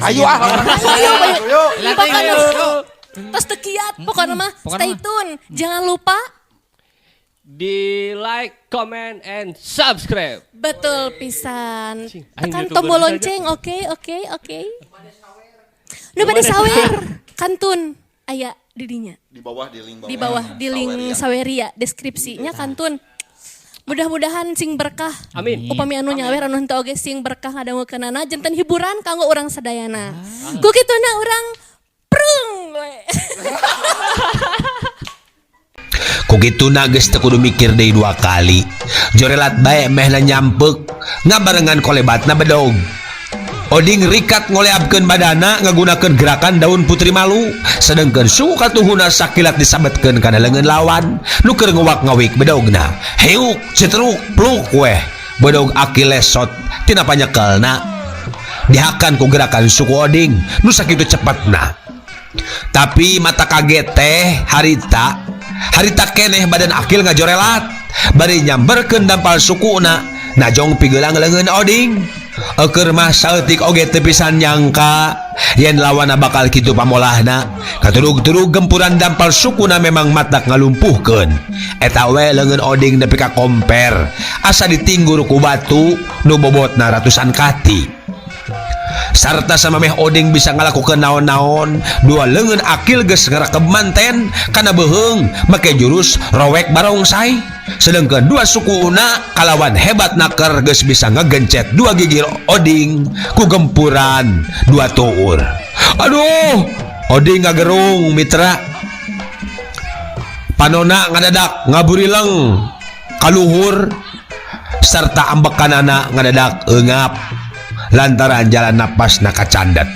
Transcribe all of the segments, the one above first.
Ayo Ayo. Tos tekiat pokoknya mah stay tune. Jangan lupa di like, comment, and subscribe. betul pisan. Aing Tekan YouTuber tombol saja. lonceng. Oke. Nu bade sawer. Kantun aya didinya. Di bawah di link Di bawah di link Saweria deskripsinya kantun. Mudah-mudahan sing berkah. Amin. Upami anu nyawer anu henteu oge sing berkah ngadangukeunana janten hiburan kanggo urang sadayana. Ku kituna urang prung we. Kugitu nages teu kudu mikir deui 2 kali. Jorelat bae mehna nyampek ngabarengan kolebatna bedog. Oding rikat ngoleabkeun badana ngagunakeun gerakan daun putri malu, sedengkeun suku katuhuna sakilat disabetkeun kana leungeun lawan nu keur ngowak-ngawik bedogna. Heuk, cetruk, pluk weh. Bedog akil lesot tina panyekelna. Dihakan ku gerakan suku Oding nu sakitu cepetna. Tapi mata kaget teh harita keneh badan akil ngajorelat bari nyamberkeun dampal sukuna najong pigeulang leungeun Oding. Eukeur mah saeutik oge teu pisan nyangka yen lawanna bakal kitu pamolahna. Katurug-turug gempuran dampal sukuna memang matak ngalumpuhkeun. Eta we leungeun Oding nepi ka komper asa ditinggur ku batu nu bobotna ratusan kati. Sarta sama meh Oding bisa ngalakukeun naon-naon, 2 leungeun akil geus ngarakeb manten kana beuheung make jurus rowek barongsai. Sedengkeun 2 sukuna kalawan hebat naker geus bisa ngagencet 2 gigi Oding ku gempuran 2 tuur. Aduh, Oding ngagerung mitra. Panona ngadadak ngaburileng kaluhur sarta ambekanana ngadadak eungap lantaran jalan napas nakacandat.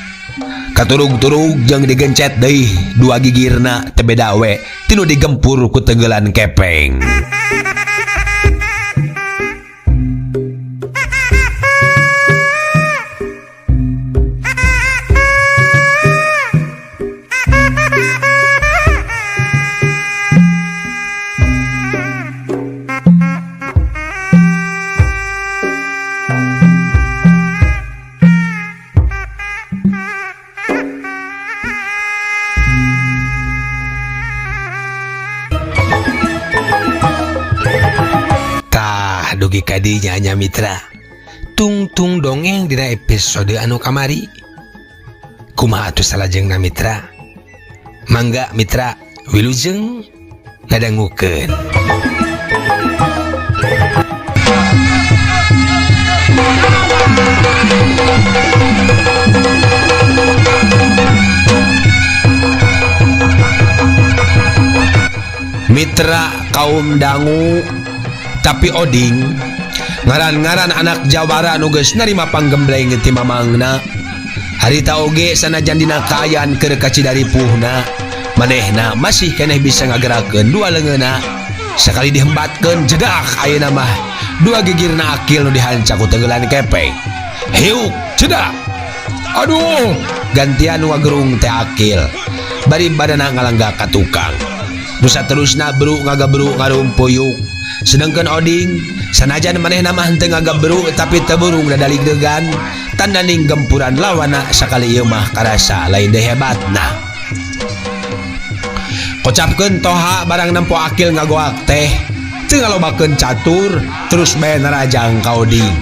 Katurug-turug jeung digencet deui 2 gigirna teu beda we tinu digempur ku tenggelan kepeng. Dugi kadinya nya mitra. Tungtung dongeng dina episode anu kamari. Kumaha atuh salajengna mitra? Mangga mitra wilujeng ngadangukeun. Mitra kaum dangu tapi Oding ngaran-ngaran anak jawara nu geus narima panggembleng ti mamangna. Harita oge sanajan dina kaayaan keur kacidaripuhna manehna masih keneh bisa ngagerakeun 2 leungeunna sakali dihembatkeun jedak ayeuna mah 2 gigirna akil nu dihancak ku tenggelan kepeng. Heuk jedak. Aduh, gantian ngagerung teh akil bari badanna ngalangga ka tukang. Nu saterusna bru ngagabruk ngarumpuyuk. Sedangkan Oding sanajan manehna mah henteu ngagabruk tapi teu burung dadalig degan tandaning gempuran lawanna sakali ieu mah karasa lain deui hebatna. Kocapkeun toha barang nempo akil ngagoak teh teu ngalobakeun catur terus bae narajang ka Oding.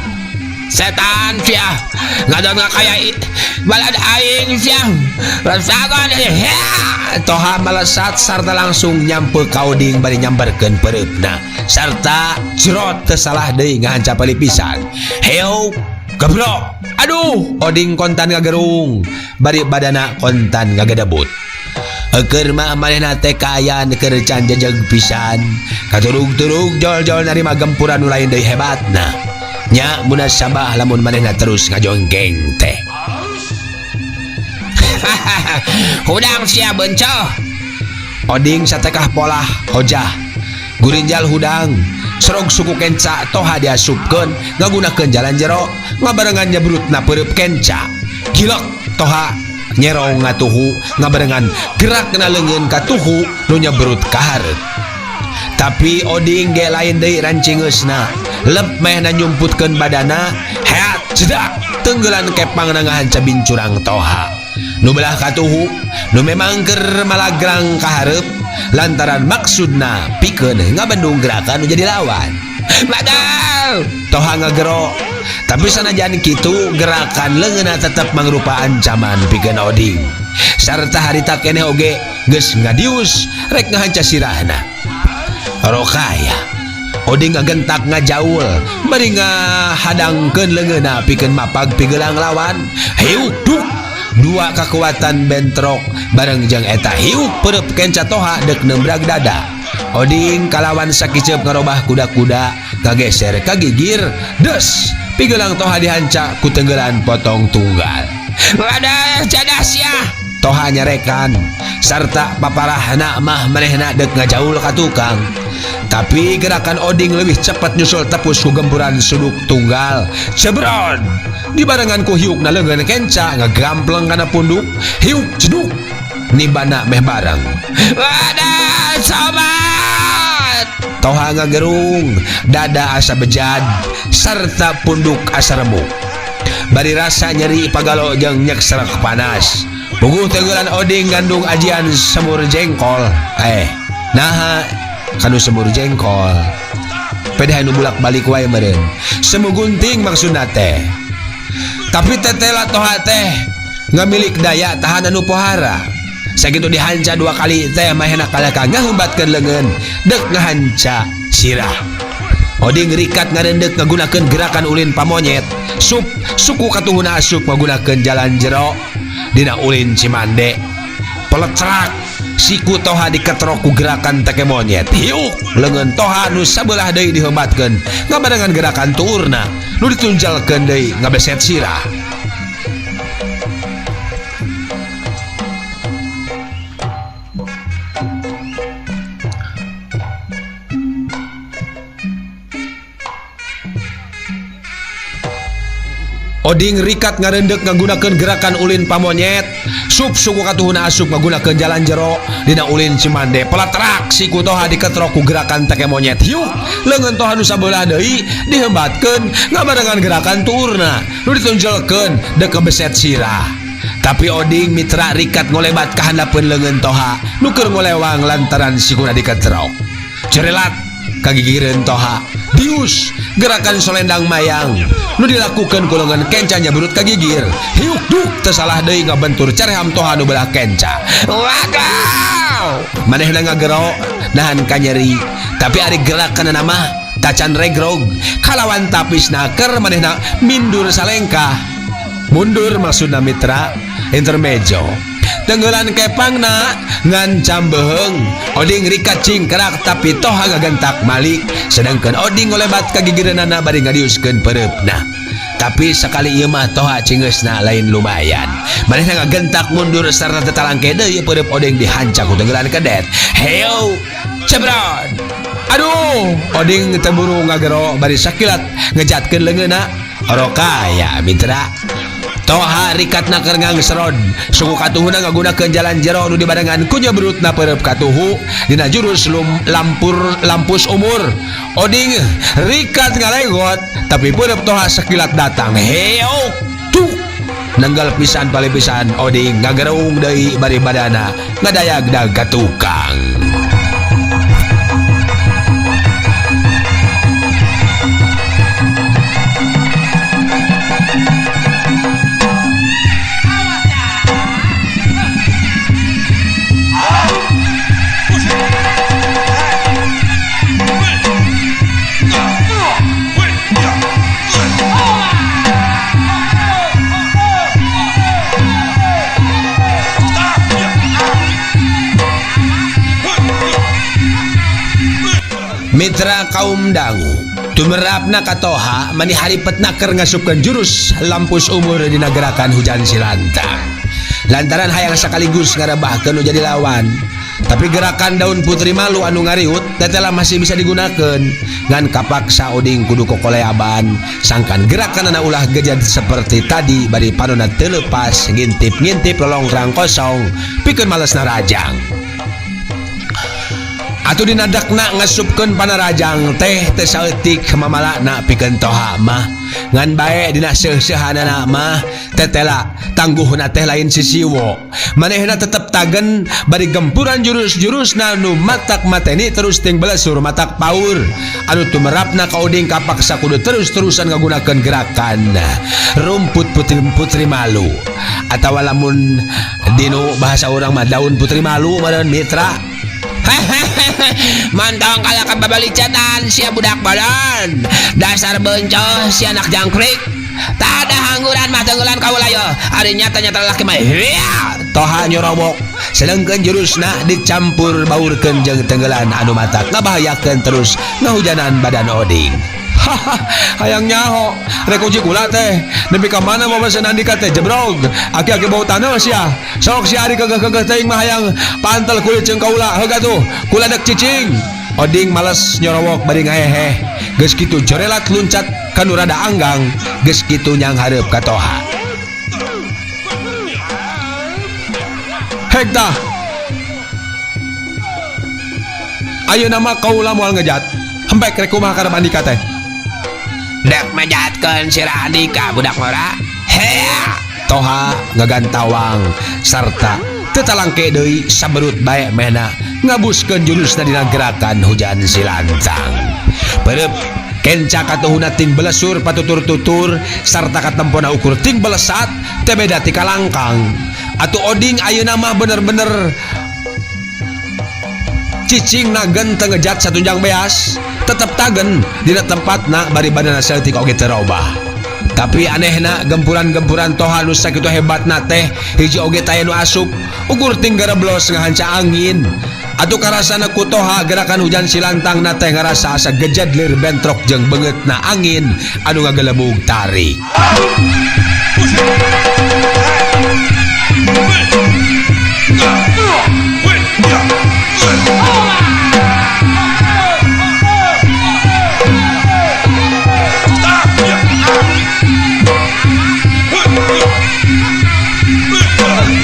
Setan sia ngadon ngakaya balad aing sia rasakan toha melesat sarta langsung nyampe ka Oding bari nyamberkeun pereupna sarta jerot teu salah deui ngahancap pisan. Heuk gebrok. Aduh, Oding kontan ngagerung bari badana kontan ngagedebut. Eukeur mah manehna teh kaayaan keur can jejeg pisan. Katurug-turug jol-jol narima gempuran nu lain deui hebatna. Nya munasabah lamun manehna terus ngajonggeng teh. Hudang sia bencoh. Oding satekah pola hojah gurinjal hudang serog suku kenca toha diasupkeun ngagunakeun jalan jero ngabarengan nyebrutna pereup kenca. Gilek toha nyerong ngatuhu ngabarengan gerakna leungeun ka tuhu nu nyebrut ka hareup. Tapi Oding ge lain deui rancingeusna lep mehna nyumputkeun badana heat jedak tenggelan kepang nangahanca bincurang toha nu belah katuhu nu memang keur malagrang kaharep lantaran maksudna pikeun ngabendung gerakan nu jadi lawan. Badal toha ngagero tapi sanajan kitu gerakan leungeunna tetep mangrupa ancaman pikeun Oding sarta harita keneh oge geus ngadius rek ngahanca sirahna. Rokaya Oding ngagentak ngajaul bari ngahadangkeun leungeunna pikeun mapag pigelang lawan. Hiuk duk dua kekuatan bentrok bareng jeung eta hiuk perep kenca toha dek nembrag dada. Oding kalawan sakicep ngarobah kuda-kuda kageser kagigir des pigelang toha dihanca ku tenggelan potong tunggal. Wadah cadas ya toha nyarekan sarta paparahna mah manehna dek ngajaul ka tukang. Tapi gerakan Oding lebih cepat nyusul tepus ku gempuran suduk tunggal cebron dibarengan ku hiukna leungeun kenca ngagampleng kana punduk hiuk ceduk nibana meh bareng. Wadah sobat toha ngagerung dada asa bejad sarta punduk asa remuk bari rasa nyeri pagalo jeung nyek serak panas. Puguh tenggelan Oding ngandung ajian semur jengkol nah kanu semur jengkol pedeh anu bulak balik wae meureun semu gunting maksudna teh. Tapi tetela toha teh ngamilik daya tahan anu pohara sakitu dihanca 2 kali teh mahena kalaka ngahumbatkeun leungeun dek ngahanca sirah. Oding rikat ngarendeuk ngagunakeun gerakan ulin pamonyet suku katuhuna asup ngagunakeun jalan jero dina ulin cimande pelecrak siku toha diketrok ku gerakan teke monyet hiuk leungeun toha nu sabelah deui dihembatkeun ngabarengan gerakan tuurna nu ditunjalkeun deui ngabeset sirah. Oding rikat ngarendeuk ngagunakeun gerakan ulin pamonyet suku katuhuna asup ngagunakeun jalan jero dina ulin cimande pelatrak siku toha diketrok ku gerakan teke monyet hiuk leungeun toha nu sabelah deui dihembatkeun ngabarengan gerakan tuurna nu ditunjulkeun dek kebeset sirah. Tapi Oding mitra rikat ngolebat ka handapeun leungeun toha nu keur ngolewang lantaran sikuna diketrok cerelat kagigireun toha dius gerakan solendang mayang nu dilakukan ku leungeun kenca nyabrut kagigir hiuk duk teu salah deui ngabentur careham toha nu belah kenca. Wadaw manehna ngagero nahan ka nyeri tapi ari gerakanna mah tacan regrog kalawan tapisna keur manehna mindur salengkah mundur maksudna mitra intermejo tenggelan kepangna ngancam beheung Oding rikat cingkrak tapi toha ngagentak malik sedangkan Oding ngolebat kagigireunana bari ngadiuskeun pereupna. Tapi sekali ieu mah toha cingeusna lain lumayan manehna ngagentak mundur sarta tetalangke deui pereup Oding dihanca ku tenggelan kedet heo cebron. Aduh Oding teburu ngagero bari sakilat ngejatkeun leungeunna. Rokaya mitra toha rikatna keur ngangserod suku katuhuna ngagunakeun jalan jero nu dibarengan ku nyabrutna pereup katuhu dina jurus lampus umur. Oding rikat ngalegot tapi pereup toha sakilat datang heok tuh nanggal pisan pale pisan Oding ngagerung deui bari badana ngadayagdag ka tukang. Mitra kaum dangu tumerapna ka toha mani haripetna keur ngasupkeun jurus lampus umur dina gerakan hujan silantang lantaran hayang sakaligus ngarebahkeun nu jadi lawan. Tapi gerakan daun putri malu anu ngariut tetela masih bisa digunakeun ngan kapaksa Oding kudu kokoleaban sangkan gerakan anak ulah gejad seperti tadi bari panonna teu leupas ngintip-ngintip lolongrang kosong pikeun malesna rajang. Atuh dinadakna ngasupkeun panarajang teh teu saeutik mamalana pikeun toha mah ngan bae dina seuh-seuhanana mah tetela tangguhna teh lain sisiwo manehna tetep tagen bari gempuran jurus-jurusna nu matak mateni terus ting belesur matak paur anu tumerapna ka oding kapaksa kudu terus-terusan ngagunakeun gerakan rumput putri malu atawa lamun dinu bahasa urang mah daun putri malu meureun mitra. Mantong kaya kababalicatan sia budak badan dasar bencos si anak jangkrik tak ada hangguran mah tenggelan kaula yo ari nyata-nyata laki mah toha nyorobok sedengkeun jurusna dicampur baurkeun jeung tenggelan anu matak ngabahayakeun terus ngahujanan badan oding. Hayang nyaho rek uji kula teh nepi ka mana mau pesen andika teh jebrog aki-aki bau taneuh sia sok si ari kegeh-kegeh teuing mah hayang pantel kulit jeung kaula heug atuh kula dek cicing oding males nyorowok bari ngaheh geus kitu jorelat luncat ka nu rada anggang geus kitu nyang hareup ka toha hek tah ayeuna mah kaula moal ngejat hempek rek kumaha karep andika teh dek mejatkeun sirah andika budak ngora hea toha ngagantawang sarta tetalangke deui saberut bae mehna ngabuskeun jurusna dina gerakan hujan silantang pereup kenca katuhuna ting belesur patutur-tutur sarta katempona ukur ting belesat teh beda ti kalangkang atuh oding ayeuna mah bener-bener cicing nagen tengejat satunjang beas tetep tagen dina tempatna bari badanna saeutik oge teu robah tapi anehna gempuran-gempuran toha nu sakitu hebatna teh hiji oge taya nu asup ukur ting gareblos ngahanca angin atuh karasana ku toha gerakan hujan silantangna teh ngarasa asa gejad lir bentrok jeung beungeutna angin anu ngagelebug tarik.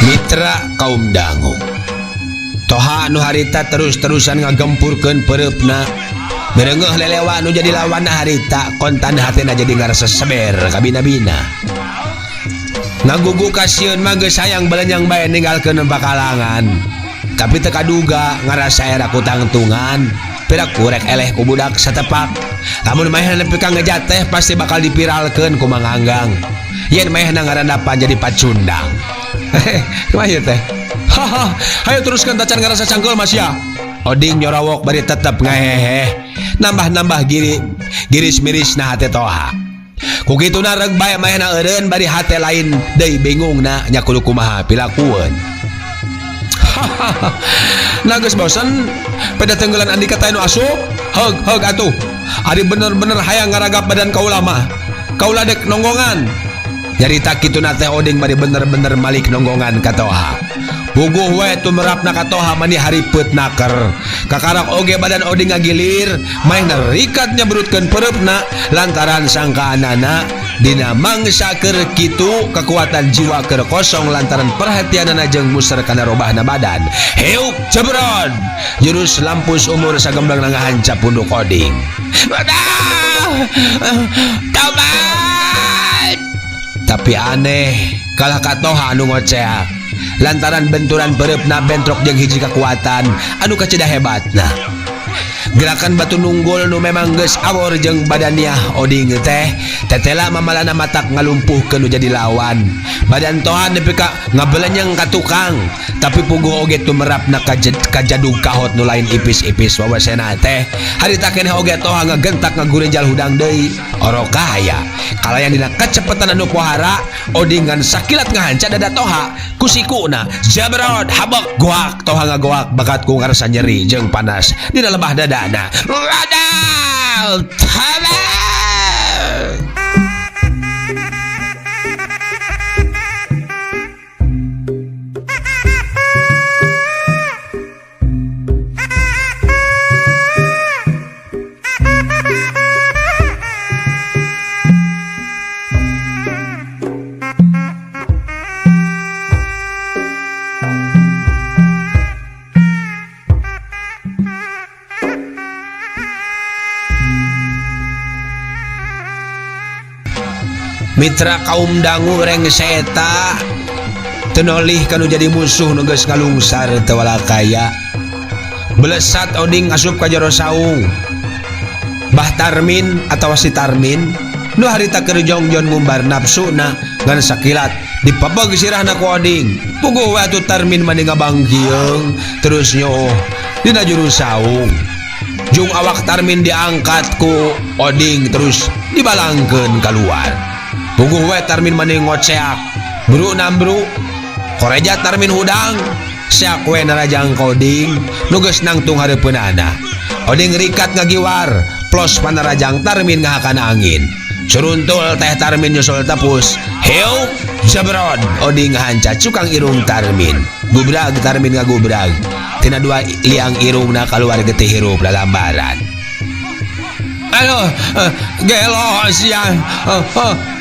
Mitra kaum dangu toha anu harita terus-terusan ngagempurkeun pereupna bereungeuh lelewa anu jadi lawanna harita kontan hatena jadi ngarasa seber kabina-bina ngagugu kasieun mah geus hayang balenyang bae ninggalkeun bakalangan tapi teu kaduga ngarasa era kutangtungan piraku rek eleh ku budak satepak lamun maehna nepi ka ngejat teh pasti bakal dipiralkeun ku Mang Anggang yen maehna ngarandapan jadi pacundang. Kumaha ieu teh? Haha, hayu teruskeun tacan ngarasa cangkeul Mas ya. Oding nyorowok bari tetep ngahehe. Nambah-nambah giris-mirisna hate toha. Ku kituna reg bae maehna eureun bari hate lain deui bingungna nya kudu kumaha pilakueun. Nah geus bosen pada tenggelan andika teh nu asup. Heug atuh. Ari bener-bener hayang ngaragap badan kaula mah. Kaula dek nonggongan. Nyarita kituna teh oding bari bener-bener malik nonggongan ka toha. Puguh we tumerapna ka toha mani haripeut naker. Kakarak oge badan oding ngagilir, maehna rikat nyabrutkeun pereupna lantaran sangkaanana dina mangsa keur kitu kekuatan jiwa keur kosong lantaran perhatianana jeung muser kana robahna badan. Heuk cebrod. Jurus lampus umur sagemblang ngahancap punduk oding. Tapi aneh kalah katoha anu ngoceak lantaran benturan bereupna bentrok jeung hiji kekuatan anu kacedah hebatna gerakan batu nunggul nu memang geus awor jeung badaniah oding teh tetela mamalana matak ngalumpuhkeun nu jadi lawan badan toha nepi ka ngabelenyeng ka tukang tapi puguh oge tumerapna kajadug kahot nu lain ipis-ipis wawasena teh harita keneh oge toha ngagentak ngagurenjal hudang deui oroka aya kalayan dina kacepetan anu pohara oding ngan sakilat ngahanca dada toha ku sikuna jabrod habak goak toha ngagoak bakat ku ngarasa nyeri jeung panas dina lebah dadana radal tabar mitra kaum dangu reng seta tenolih kanu jadi musuh nu geus ngalungsar teu walakaya. Belesat oding asup ka jero saung. Bah Tarmin atau si Tarmin nu harita keur jongjon ngumbar nafsuna ngan sakilat dipapag sirahna ku oding. Puguh we atuh Tarmin mani ngabangkieung terus nyooh dina juru saung. Jung awak Tarmin diangkat ku oding terus dibalangkeun keluar. Puguh we Tarmin mani ngoceak, "Bru nambru." Koreja Tarmin hudang. Siak we narajang koding nu geus nangtung hareupeunana. Oding rikat ngagiwar, plos panarajang Tarmin ngahakan angin. Suruntul teh Tarmin nyusul tepus. Heu, jabrod. Oding ngahanca cukang irung Tarmin. Gubrag Tarmin ngagubrag. Tina dua liang irungna keluar getih hirup lalambaran. Aduh, gelo sia.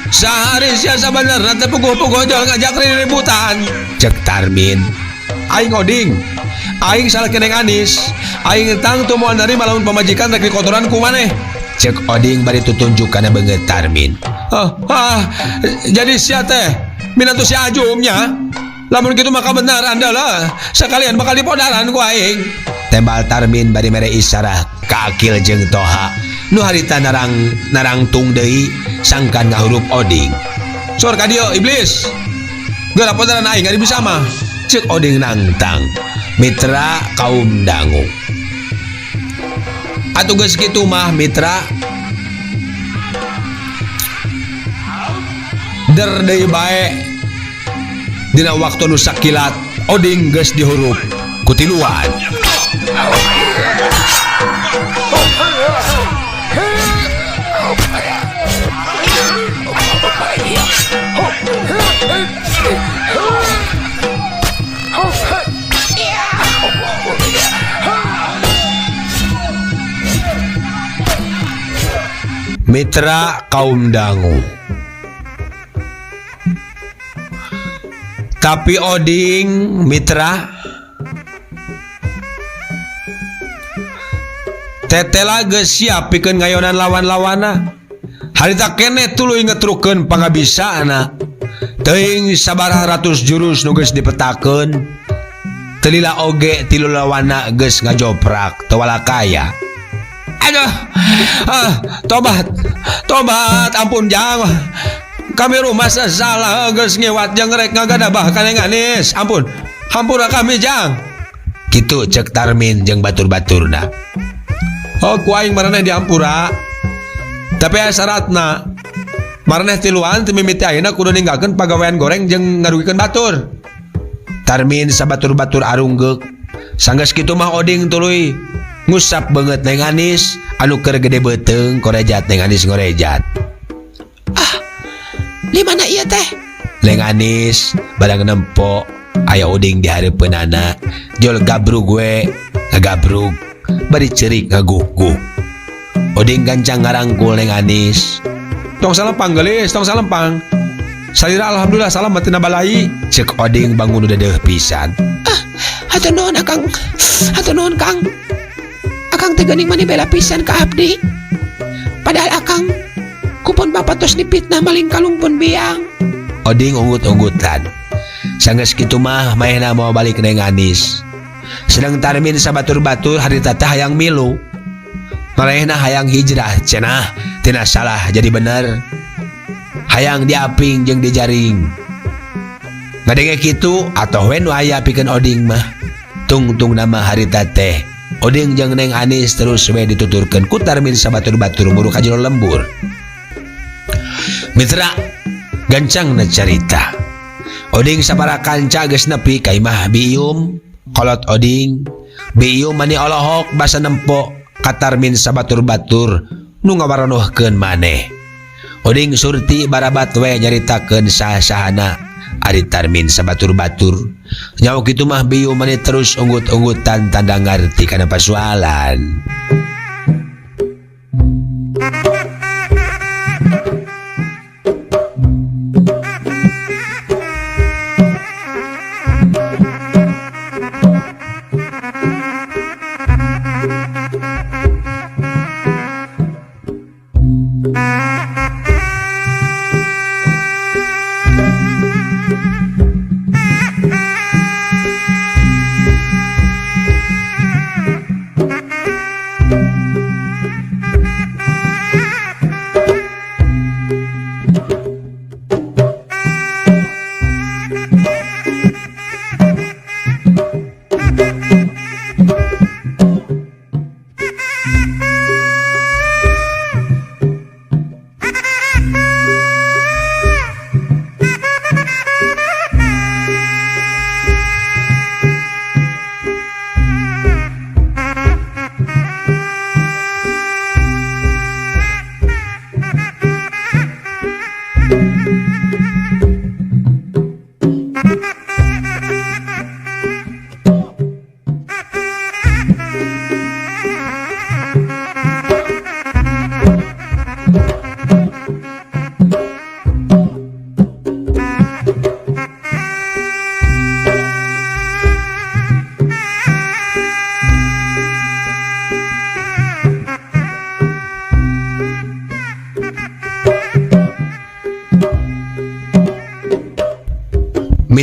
Sehari sia sabenerna teh puguh-puguh jol ngajak ributan. Cek Tarmin. Aing oding, aing salah keneng Anis, aing tang tuh mau nerima lamun pamajikan rek kotoran ku maneh. Cek oding bari tutunjuk kana beungeut Tarmin. Jadi sia teh minatu si Ajumnya. Lamun kitu maka bener andalah sekalian bakal dipodaran ku aing. Tembal Tarmin bari mere isyarah ka Akil jeung Toha. Nu harita narang tung deui sangkan ngahurup oding. Sor ka dieu iblis. Geura podaran aing ari bisa mah. Cek oding nangtang mitra kaum dangu. Atuh geus kitu mah mitra der deui bae dina waktu nu sakilat oding geus dihurup ku tiluan. Mitra kaum dangu. Tapi oding mitra tetela geus siap pikeun ngayonan lawan-lawana. Harita keneh tuluy ngetrukeun pangabisana. Teuing sabaraha ratus jurus nu geus dipetakeun. Telila oge tilu lawanna geus ngajoprak teu walakaya. Aduh, tobat, ampun jang. Kami rumah salah geus ngewat jeung rek ngagadabah ka Neng Anis. Ampun kami jang. Kitu cek Tarmin jeung batur-baturna. Ku aing maraneh diampura. Tapi syaratna maraneh tiluan teu mimiti ayeuna kudu ninggalkeun pagawean goreng jeung ngarugikeun batur. Tarmin sabatur-batur arunggeuk. Sanggeus kitu mah oding tuluy ngusap banget Neng Anis anu keur gede beteung korejat Neng Anis ngorejat. Di mana ieu teh? Neng Anis barang nempo aya oding di hareupeunana jol gabrug we ngagabrug bari ceurik ngaguguk. Oding gancang ngarangkul Neng Anis. Tong salempang gelis, tong salempang. Salira alhamdulillah salam batina balai. Cek oding bangun udah deeuh pisan. Hatur nuhun Akang. Hatur nuhun Kang. Akang teh geuning mani bela pisan ka abdi. Padahal Akang kupun bapak tos dipitnah maling kalung pun biang. Oding unggut-unggutan. Sanggeus kitu mah maehna mau balik Neng Anis. Sedang Tarmin sabatur-batur harita teh hayang milu. Marehna hayang hijrah cenah tina salah jadi bener. Hayang diaping jeung dijaring. Ngadenge kitu atoh we nu aya pikeun oding mah. Tungtung nama harita teh oding jeung Neng Anis terus we dituturkeun ku Tarmin sabatur-batur muru ka jero lembur. Mitra gancangna carita. Oding sabaraha kanca geus nepi ka imah Bium. Kolot oding Bium mani olohok basa nempo ka Tarmin sabatur-batur nu ngawaronohkeun maneh. Oding surti barabat we nyaritakeun saha-sahana ari Tarmin sabatur-batur. Nyawa kitu mah Bium mani terus unggut-unggutan tanda ngarti kana persoalan.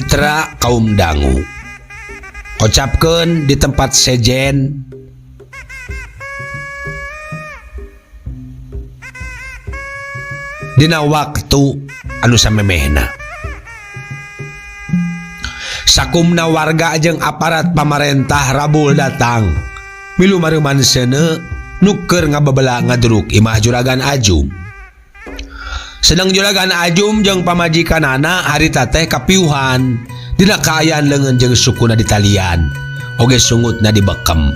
Mitra kaum dangu, ocapkeun di tempat sejen dina waktu anu samemehna. Sakumna warga jeung aparat pamarentah rabul datang milu mareuman seuneu nuker ngababela ngaduruk imah Juragan Ajum. Sedang Juragan Ajum jeung pamajikanana harita teh kapiuhan dina kaayaan leungeun jeung sukuna ditalian oge sungutna dibekem.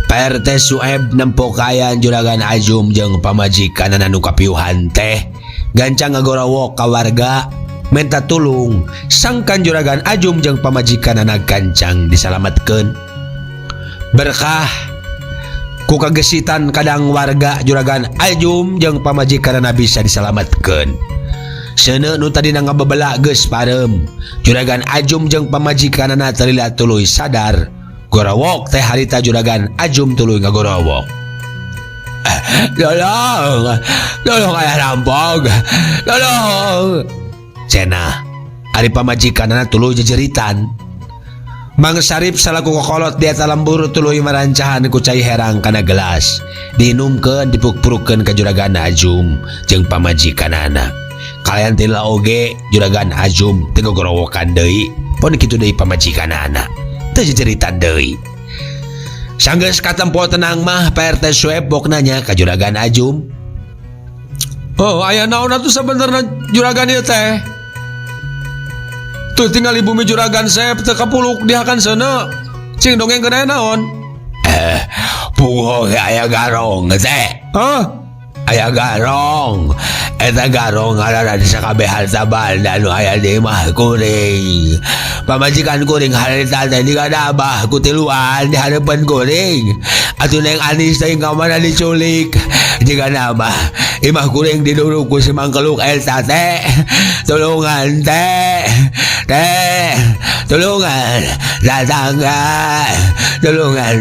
PRT Sueb nempo kaayaan Juragan Ajum jeung pamajikanana nu kapiuhan teh gancang ngagorawok ka warga minta tulung sangkan Juragan Ajum jeung pamajikanana gancang disalametkeun. Berkah ku kagesitan kadang warga Juragan Ajum jeung pamajikanana bisa disalametkeun. Seuneu nu tadina ngababela geus parem, Juragan Ajum jeung pamajikanana talila tuluy sadar gorawok teh harita Juragan Ajum tuluy ngagorawok. Tolong aya rampok, tolong. Cenah ari pamajikanana tuluy jejeritan. Mang Sarip salaku kokolot di eta lembur tuluy marancahan ku cai herang kana gelas diinumkeun dipuk-purukeun ka Juragan Ajum jeung pamajikanana. Kalian tila oge Juragan Ajum teu ngagorowokan deui pon kitu deui pamajikanana teu jejeritan deui. Sanggeus katempo tenang mah PRT Sueb bok nanya ka Juragan Ajum. Oh aya naon atuh sabenerna Juragan ieu teh? Tuh tinggal ibu mi Juragan Sep teu kapuluk dihakan seuneu. Cing dongeng keunaan naon? Puguh aya garong teh. Hah? Aya garong. Eta garong ngaranna di sakabehan sabanda nu aya di imah kuring. Pamajikan kuring harita teh digadabah ku tiluan di hareupeun kuring. Atuh Neng Anis teh kamana diculik. Jika nama imah kuring diduruk ku si Mangkeluk eta teh. Tulungan teh. Tulungan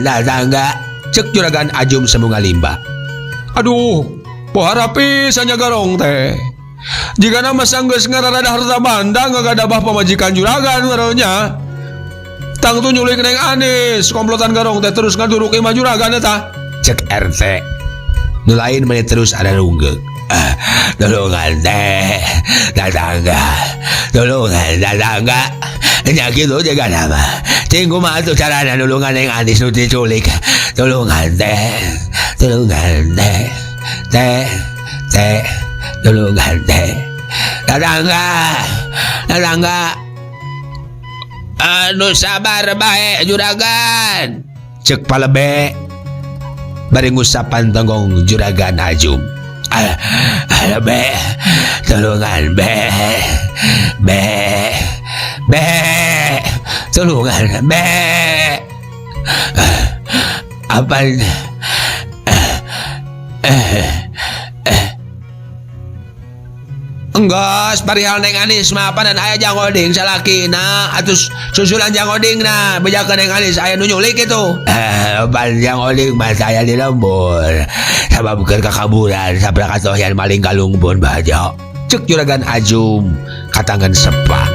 datangga cek Juragan Ajum semunga limba. Aduh pohara pisan nya garong teh. Jika nama sanggeus ngarada harta banda ngagadabah pamajikan Juragan ngarannya. Tang tu nyulik Neng Anis komplotan garong teh terus ngaduruk imah Juragan eta. Cek RT nu lain meni terus ada runggeg. Tulungan teh datangga. Nya kitu jaga nama. Cing kumaha atuh carana nulungan Neng Anis nu diculik. Tulungan teh. Tulungan teh. Datangga. Anu sabar bae Juragan. Cek palebe bari ngusapan tenggong Juragan Ajum. Be, tulungan be, tulungan be. Apa? Enggas parihal Neng Anis mah panan aya jangoding salakina atus susulan jangodingna bejakeun Neng Anis aya nu nyulik kitu. Pan jangoding mah saya di lembur sababkeun kakaburan sabrak atohyan maling kalungpun baja. Cek Juragan Ajum katangan sepak.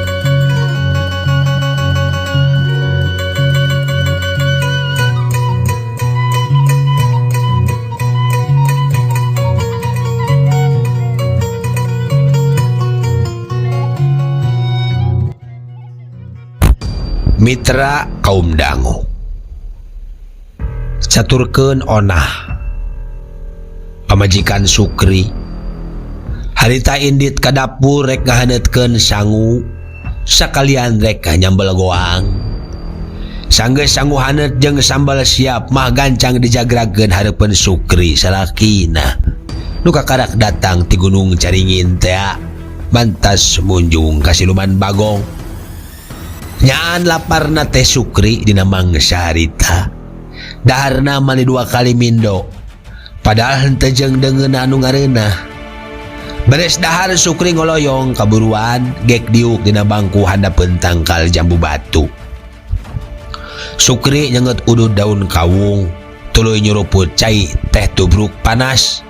Mitra kaum dangu, caturkeun onah pamajikan Sukri harita indit ka dapur rek ngahaneutkeun sangu sakalian rek nyambel goang. Sanggeus sangu haneut jeung sambal siap mah gancang dijagrakeun hareupeun Sukri salakina nu kakarak datang ti Gunung Caringin teh mantas munjung ka Siluman Bagong. Nyaan laparna teh Sukri dina mangsa harita. Daharna mani 2 kali mindo. Padahal henteu jeung deungeunna anu ngareunah. Beres dahar Sukri ngoloyong kaburuan gek diuk dina bangku handapeun tangkal jambu batu. Sukri nyenget udud daun kawung, tuluy nyuruput cai teh tubruk panas.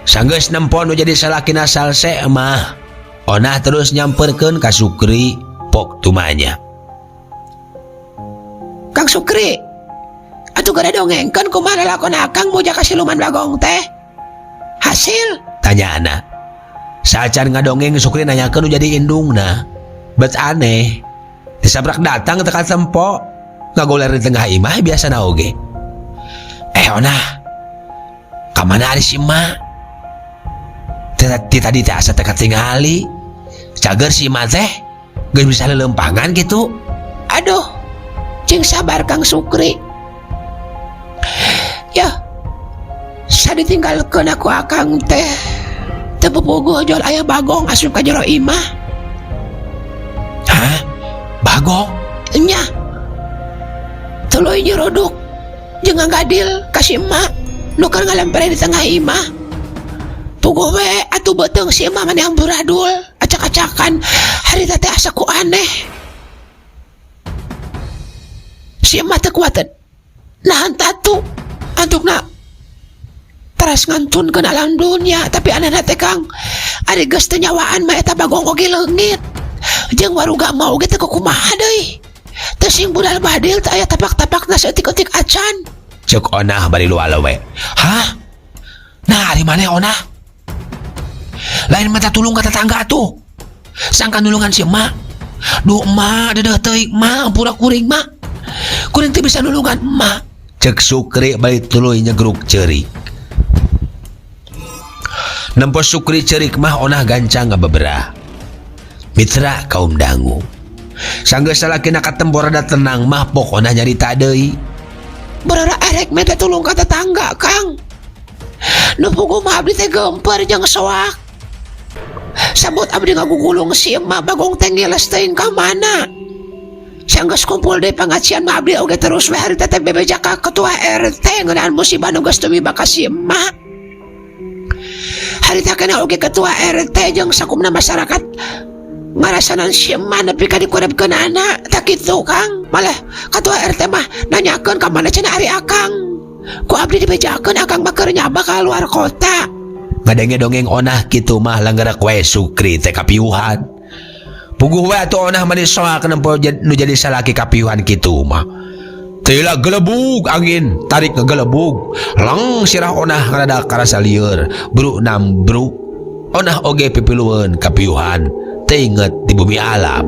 Sanggeus nempo nu jadi salakina salse mah, onah terus nyamperkeun ka Sukri pok tumanya. Kang Sukri, atuh kada dongengkeun kumaha lalakon akang muja ka siluman bagong teh. Hasil Tanya ana. Saacan ngadongeng Sukri nanyakeun nu jadi indungna. Bet aneh. Disabrak datang teka tempo. Ngagoler di tengah imah biasa na oge. Onah. Kamana ari si emak? Tadi teh asa teka tingali. Cager si emak teh geus bisa lelempangan gitu. aduh, cing sabar Kang Sukri. Ya, saditinggalkeun aku akang teh. Teu pupuguh ojol aya bagong asup ka jero imah. Hah? Bagong? Nya. Tuluy nyeruduk jeung ngagadil ka si emak nu keur ngalempere di tengah imah. Puguh we atuh beuteung si emak maneh amburadul, acak-acakan harita teh asa ku aneh. Si emak teu kuat nahan tatu antukna teras ngantunkeun alam dunia, tapi anehna teh Kang ari geus teu nyawaan mah eta bagong oge leungit jeung waruga mau ge teu kumaha deui. Teu sing budal badil teh aya tapak-tapakna saeutik-eutik acan. Cek Onah bari luala we. Hah? Nah, ari maneh Onah? Lain mata tulung ka tetangga tuh. Sangka nulungan si emak. Duh emak, dedeh teuing emak, ampura kuring emak. Kuring teu bisa nulungan emak. Cek Sukri bari tuluy nyegruk ceurik. Nempos Sukri ceurik mah Onah gancang ngabeberah. Mitra kaum dangu. Sanggeus salakina katembor rada tenang mah pok Onah nyarita deui. Berara erek mete tulung ka tetangga Kang. Nu puguh mah abdi teh gempeur jeung soak. Sabut abdi ngagugulung si emak bagong teh ngiles teuing ka mana. Sanggeus kumpul deui pangajian mah abdi oge terus we harita teh bebejak ka ketua RT ngeunaan musibah nu geus tumiba ka si emak. Harita kana oge ketua RT jeung sakumna masyarakat ngarasanan si emak nepi ka dikurebkeun anak tak kitu Kang. Malah ketua RT mah nanyakeun ka mana cenah ari akang. Ku abdi dibejakeun akang mah keur nyaba ka luar kota. Ngadenge dongeng Onah kitu mah langgerak we Sukri teh kapiuhan. Puguh we atuh Onah mah disoak nempo nu jadi salaki kapiuhan kitu mah. Teulah gelebug angin tarik ngegelebug. Lang sirah Onah ngarada karasa lieur. Bru nambru. Onah oge pipilueun kapiuhan. Teinget di bumi alam.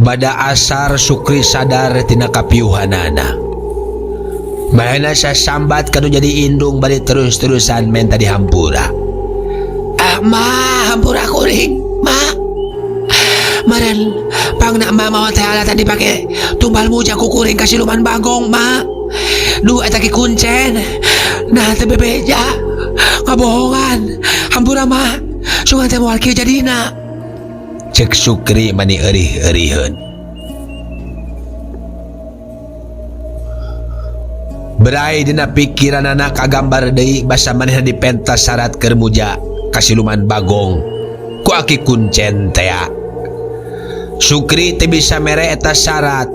Bada asar Sukri sadar tina kapiuhanana. Bahana sasambat kanu jadi indung bari terus-terusan menta dihampura. Ma, hampura kuring, ma. Maren pangna ma mawa teh alatan dipake tumbal muja ku kuring ka siluman bagong, ma. Duh eta ki kuncen. Nah teu bebeja. Kabohongan. Hampura mah. Sungan teh moal kieu jadina. Cek Sukri mani eurih-euriheun. Berai dina pikiran anak kagambar deui basa manehna dipentas syarat keur muja ka siluman bagong ku aki kuncen teh. Sukri teu bisa mere eta syarat.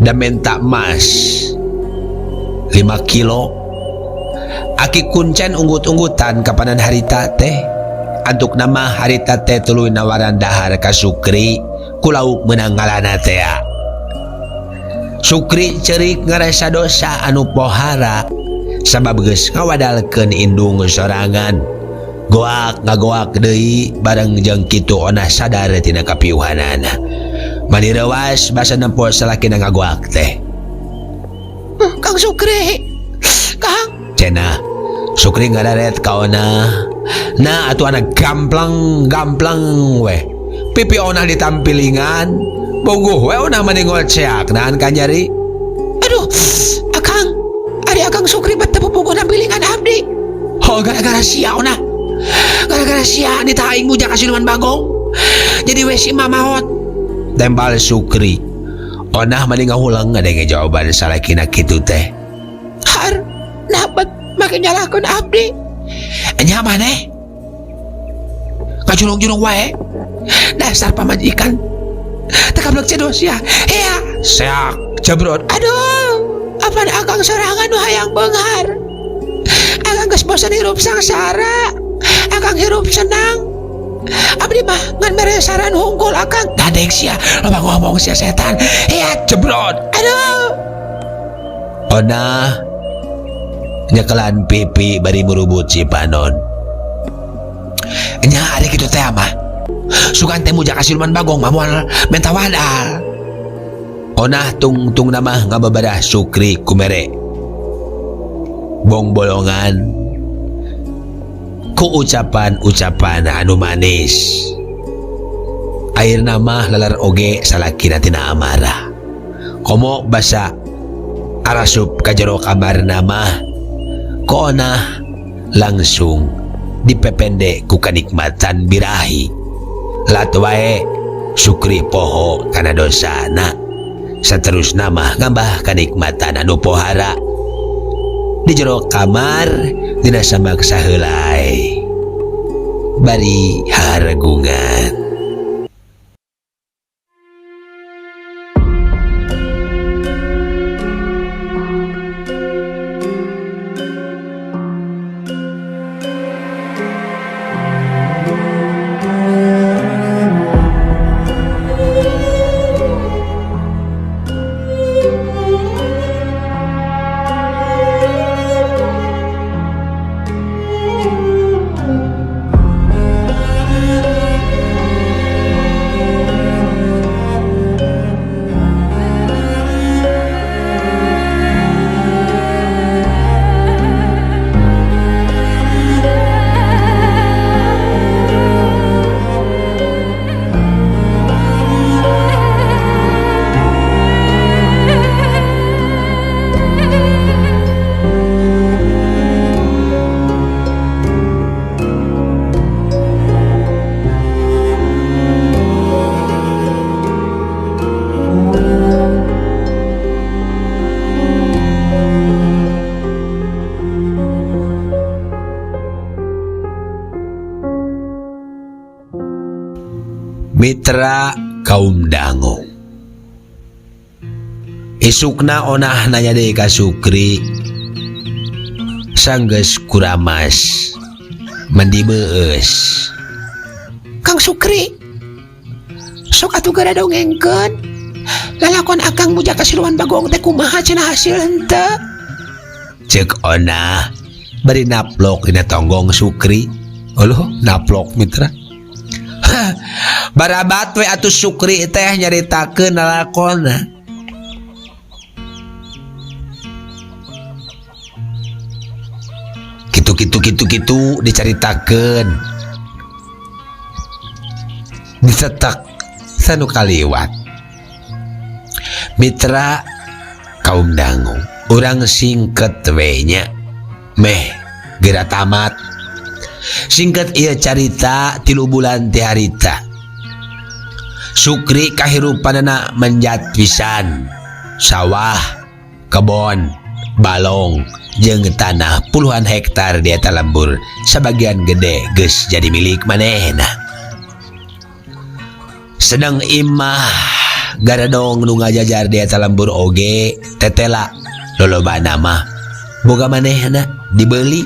Da menta emas 5 kilo. Aki kuncen unggut-unggutan kapanan harita teh. Antuk nama harita teh tuluy nawaran dahar ka Sukri ku lauk meunang ngalana teh. Sukri ceurik ngarasa dosa anu pohara sabab geus ngawadalkeun indung sorangan. Goak ngagoak deui bareng jeung kitu Onah sadar tina kapiuhanana. Mani rewas basa nempo salakina ngagoak teh. Kang Sukri. Kang. Cenah Sukri ngadaret ka Onah. Nah atuh anak gamplang we. Pipi Onah ditampilingan. Bogoh we Onah mani ngoceak nahan ka nyari. Aduh, Akang. Ari Akang Sukri bete pupuguh nampilingan abdi. Oh gara-gara sia Onah. Gara-gara sia ditaing muja ka siluman bagong. Jadi we si mamahot. Tembal Sukri. Onah mani ngahulang ngadenge jawaban salakina kitu teh. Har, nabat make nyalahkeun abdi. Nya maneh? Kajulung-julung wae. Dasar pamajikan. Tekablek cedos ya. Hea. Seak jebrot. Aduh, apaan Akang sorangan nu hayang beunghar. Akang geus bosan hirup sangsara. Akang hirup senang. Abdi mah ngan mere saran hungkul akang. Dadek sia, loba ngomong sia setan. Hiat jebrot. Aduh. Ona nyekelan pipi bari merubut si Panon. Nya ada kitu teh mah. Sugan teh muja ka Siluman Bagong mah moal menta wadal. Ona tung nama ngababaraha Sukri kumere. Bong bolongan ku ucapan-ucapan anu manis. Air nama lalar oge salakina tina amarah. Komo basa arasup ka jero kamar nama. Koona langsung dipepende ku kanikmatan birahi. Lat wae Sukri poho kana dosana. Saterusna mah ngambah kanikmatan anu pohara. Di jero kamar dina samaksa heulai bari haragungan. Mitra kaum dangu. Isukna onah nanya deui ka Sukri. Sanggeus kuramas mandi beus. Kang Sukri, sok atuh gara dongengkeun. Lalakon akang muja ka Siluman Bagong teh kumaha cenah hasil henteu? Ceuk onah bari naplok dina tonggong Sukri. Uluh naplok Mitra. Barabat we atuh Sukri teh nyaritakeun lalakonna. Gitu dicaritakeun. Disetak sanu kaliwat. Mitra kaum dangu, urang singket we nya. Meh geura tamat. Singkat ieu carita 3 bulan ti harita. Sukri kahirupanana menjat pisan. Sawah, kebon, balong, jeung tanah puluhan hektar di eta lembur sebagian gede geus jadi milik manehna. Sedang imah garadong nu ngajajar di eta lembur oge tetela lolobana mah boga manehna dibeli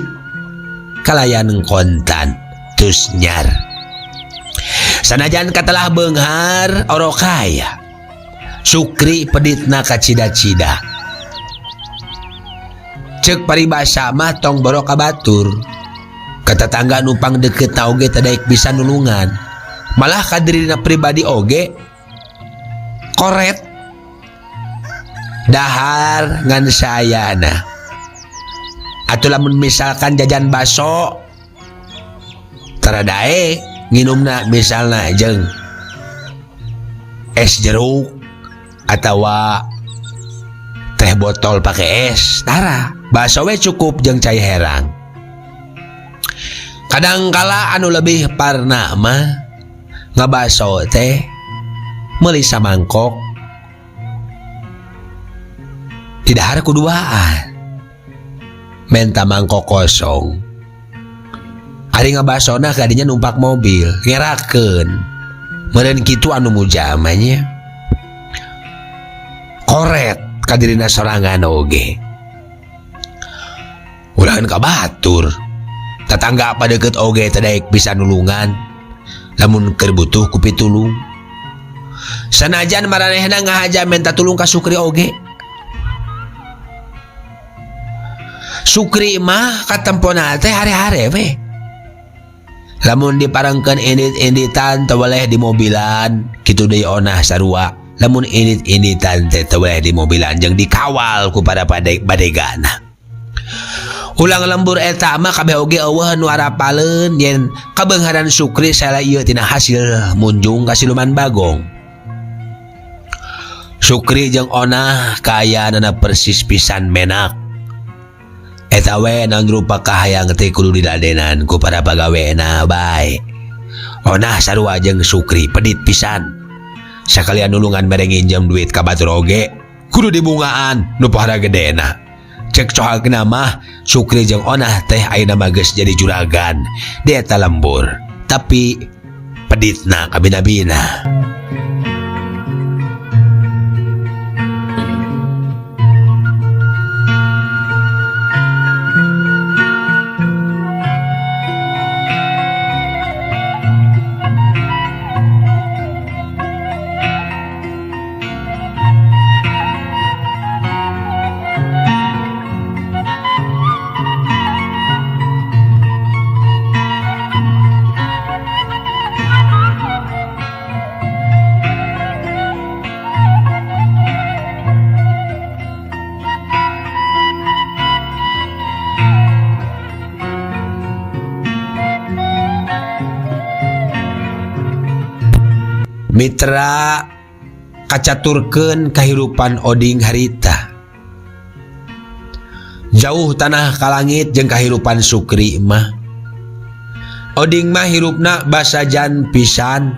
kalayan kontan tus nyar. Sanajan katelah beunghar orok kaya, Sukri peditna kacida-cida. Ceuk paribasa mah tong borok ka batur. Ka tetangga numpang deket na oge teu daek bisa nulungan. Malah ka dirina pribadi oge koret. Dahar ngan sayana. Atuh lamun misalkan jajan baso taradae nginumna misalna jeung es jeruk atawa teh botol pake es tara baso we cukup jeung cai herang. Kadangkala anu lebih parna mah ngabaso teh meuli samangkok tidak kuduaan menta mangkok kosong. Ari ngabasona kadinya numpak mobil ngerakeun meureun kitu anu mujamanya koret kadirina sorangan oge. Ulah ka batur Tetangga pada deket oge tadaek bisa nulungan. Lamun keur butuh ku pitulung. Sanajan maranehna ngahaja minta tulung ka Sukri oge. Sukri mah katempona teh hare-hare we. Lamun diparengkeun indit-inditan teu boleh di mobilan, kitu deui onah sarua. Lamun indit-inditan teh teu boleh di mobilan jeung dikawal ku para badegana. Ulang lembur eta mah kabeh oge eueuh nu arapaleun yen kabeungharan Sukri salah ieu tina hasil munjung ka Siluman Bagong. Sukri jeung Onah kaayaanana persis pisan menak. Eta we naon rupa kahayang teh kudu diladenan ku para pagawena bae. Onah sarua jeung Sukri pedit pisan. Sakalian nulungan mere nginjem duit ka batur oge kudu dibungaan nu pohara gedena. Cek cohagna mah Sukri jeung Onah teh ayeuna mah geus jadi juragan di eta lembur, tapi peditna kabina-bina. Mitra kacaturkeun kahirupan Oding harita. Jauh tanah ka langit jeung kahirupan Sukri mah. Oding mah hirupna basajan pisan.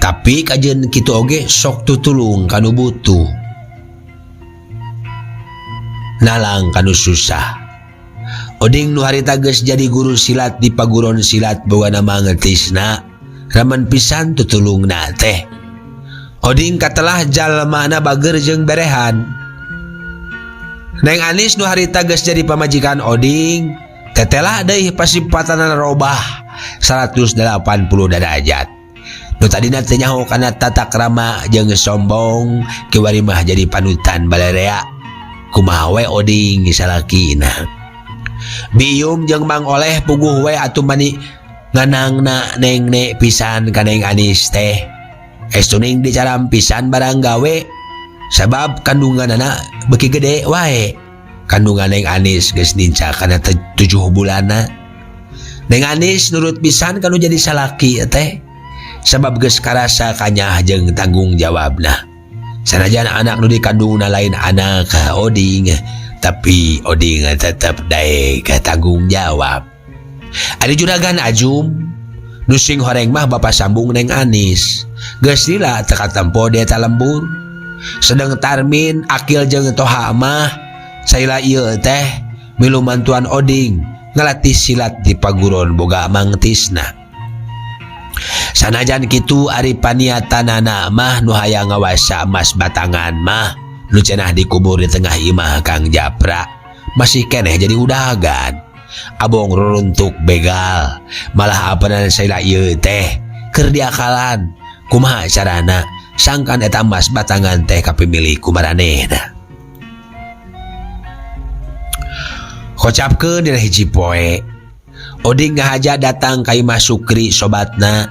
Tapi kajeun kitu oge sok tutulung kanu butuh. Nalang kanu susah. Oding nu harita geus jadi guru silat di paguron silat boga nama ngetisna. Ramen pisan tutulungna teh. Oding katelah jalmana bager jeung berehan. Neng Anis nu harita geus jadi pamajikan Oding, tetelah deui pasipatanna robah 180 derajat. Nu tadina teh nyaho kana tata krama jeung sombong, kiwari mah jadi panutan balarea. Kumaha we Oding salakina. Bium jeung Mang Oleh puguh we atuh mani nganangna neng ne pisan ka Neng Anis teh. Estuning dicaram pisan barang gawe sabab kandunganana beuki gede wae. Kandungan Neng Anis geus ninca kana 7 bulana. Neng Anis nurut pisan kanu jadi salaki teh sabab geus karasa kanyah jeung tanggung jawabna. Sanajan anak nu dikandungna lain anak Oding, tapi Oding tetep daek tanggung jawab. Ada juragan Ajum nusing horeng mah bapak sambung Neng Anis geus lila teka tempo di eta lembur. Sedang Tarmin Akil jeung Toha mah saila ieu teh milu mantuan Oding ngalatih silat di paguron boga Mang Tisna. Sanajan kitu ari paniatanana mah nu hayang ngawasa Mas Batangan mah nu cenah dikubur di tengah imah Kang Japra masih keneh jadi udagan. Abong ruruntuk begal malah apanan saila ieu teh keur diakalan kumaha carana sangkan eta Mas Batangan teh kapimilih ku maranehna. Kocapkeun dina hiji poe Oding ngahaja datang ka imah Sukri sobatna.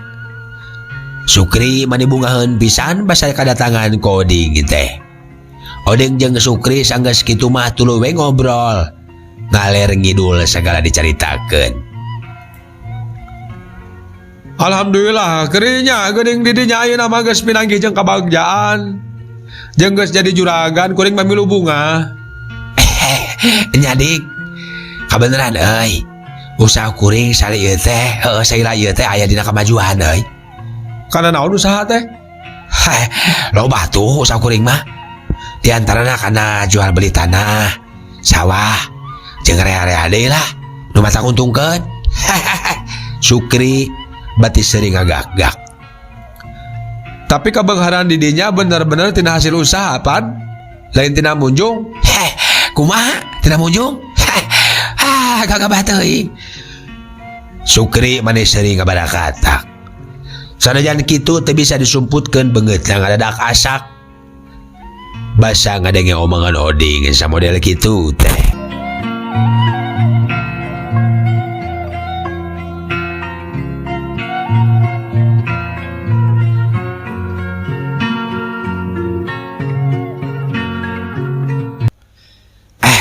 Sukri manibungaheun pisan basa kadatangan ku Oding teh. Oding jeung Sukri sanggeus kitu mah tuluy we ngobrol. Ngaler ngidul segala dicaritakeun. Alhamdulillah kerinya geuning di dinya ayeuna mah geus pinanggih jeung kabagjaan. Jeung geus jadi juragan kuring mamilu bunga. Nyadik kabeneran euy. Usaha kuring sari ieu teh heueuh saila ieu teh aya dina kamajuan euy. Kana naon usaha teh? Loba tuh usaha kuring mah. Di antarana kana jual beli tanah, sawah, jeung rea-rea deui lah nu matang untungkeun. Sukri batis sering ngagak-gak. Tapi kabeungharan di dinya bener-bener tina hasil usaha pan? Lain tina munjung? Kumaha? Tina munjung? gagabah teuing. Sukri manis sering ngabarakatak. Sanajan kitu teu bisa disumputkeun beungeut na ngadadak asak. Basa ngadenge omongan Oding sa model kitu teh.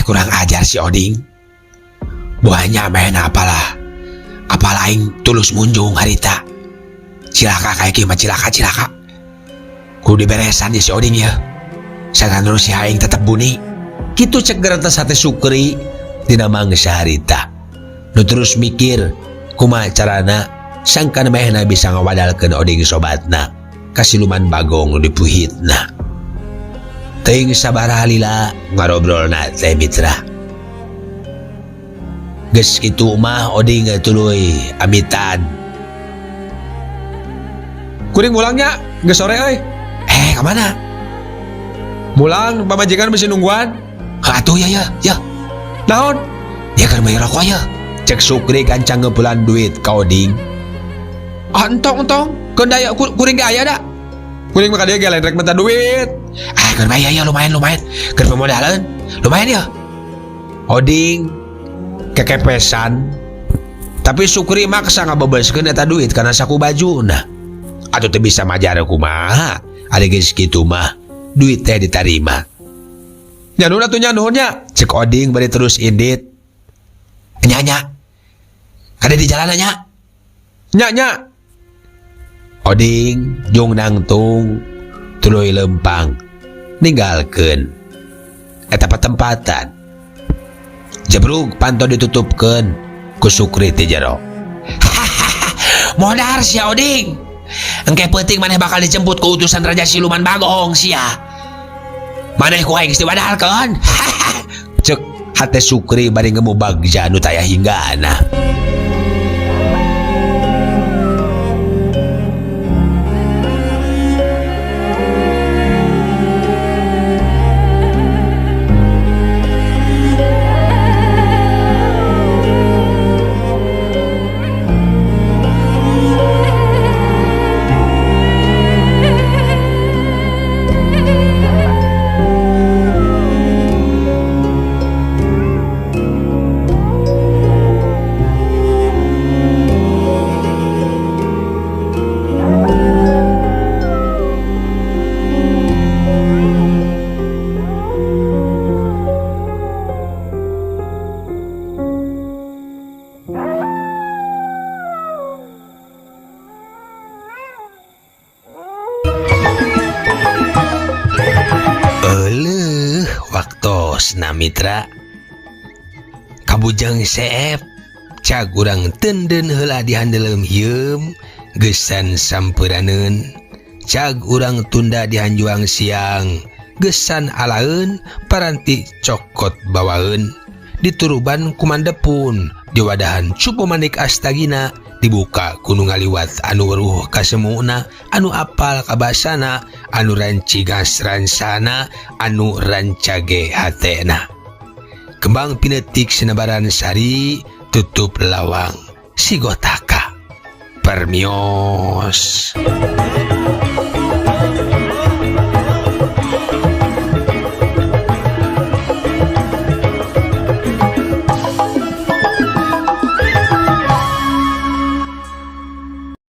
Kurang ajar si Oding. Buahnya main apalah aing tulus munjung harita. Cilaka kayak kieu mah cilaka. Kudu diberesan si Oding ya. Sagan terus si aing tetep bunyi. Kitu cek gerantos hate Sukri dina mangsa harita. Nu terus mikir kumaha carana sangkan mehna bisa ngawadalkeun Oding sobatna ka siluman bagong nu dipuhitna. Teuing sabaraha lila ngarobrolna teh mitra. Geus kitu mah Oding tuluy amitan. Kuring mulangnya, geus sore euy. Ka mana? Mulang pamajikan bisi nungguan. Atuh ya. Naon? Ya keur bayar rokok ya. Cek Sukri gancang ngeupulan duit ka Oding. Entong. Keun daya kuring ge aya da. Kuring mah ka dieu ge lain rek minta duit. Keur bayar ya lumayan. Keur pemodalin. Lumayan ya. Oding kekepesan. Tapi Sukri maksa ngabebeuskeun eta duit kana saku bajuna. Atuh teu bisa majar kumaha. Ari geus kitu mah duit teh ditarima. Nyanuhun atuh nyanuhunnya. Cek Oding bari terus indit. Nya. Kada di jalan nya. Nya. Oding jung nangtung tuluy lempang ninggalkeun eta patempatan. Jebrug panto ditutupkeun ku Sukri ti jero. Modar sia Oding. Engke peuting maneh bakal dijemput ku utusan Raja Siluman Bagong sia. Maneh ku aing geus diwadalkeun. Cek hate Sukri bari ngemu bagja nu taya hinggana. Waktos na mitra kabujang seep cag urang tenden heula dihandelem hieum gesan sampuraneun cag urang tunda dihanjuang siang gesan alaeun paranti cokot bawaeun dituruban kumandepun diwadahan cupu manik astagina dibuka kuno ngaliwat anu weruh kasemuna anu apal kabasana anu rancigas ransana anu rancage hatena kembang pinetik senabaran sari tutup lawang sigotaka permios.